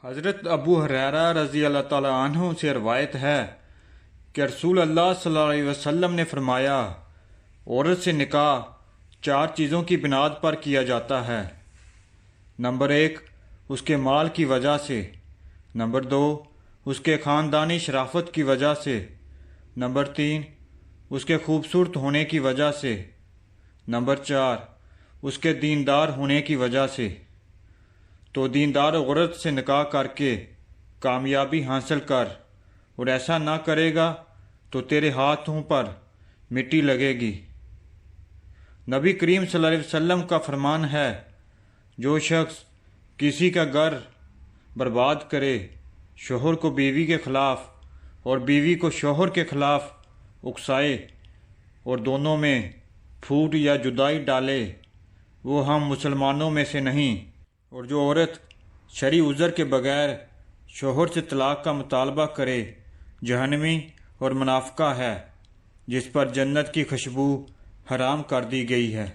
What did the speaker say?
حضرت ابو ہریرہ رضی اللہ تعالیٰ عنہ سے روایت ہے کہ رسول اللہ صلی اللہ علیہ وسلم نے فرمایا، عورت سے نکاح 4 چیزوں کی بنیاد پر کیا جاتا ہے۔ نمبر 1، اس کے مال کی وجہ سے۔ نمبر 2، اس کے خاندانی شرافت کی وجہ سے۔ نمبر 3، اس کے خوبصورت ہونے کی وجہ سے۔ نمبر 4، اس کے دیندار ہونے کی وجہ سے۔ تو دیندار عورت سے نکاح کر کے کامیابی حاصل کر، اور ایسا نہ کرے گا تو تیرے ہاتھوں پر مٹی لگے گی۔ نبی کریم صلی اللہ علیہ وسلم کا فرمان ہے، جو شخص کسی کا گھر برباد کرے، شوہر کو بیوی کے خلاف اور بیوی کو شوہر کے خلاف اکسائے اور دونوں میں پھوٹ یا جدائی ڈالے، وہ ہم مسلمانوں میں سے نہیں۔ اور جو عورت شرعی عذر کے بغیر شوہر سے طلاق کا مطالبہ کرے، جہنمی اور منافقہ ہے، جس پر جنت کی خوشبو حرام کر دی گئی ہے۔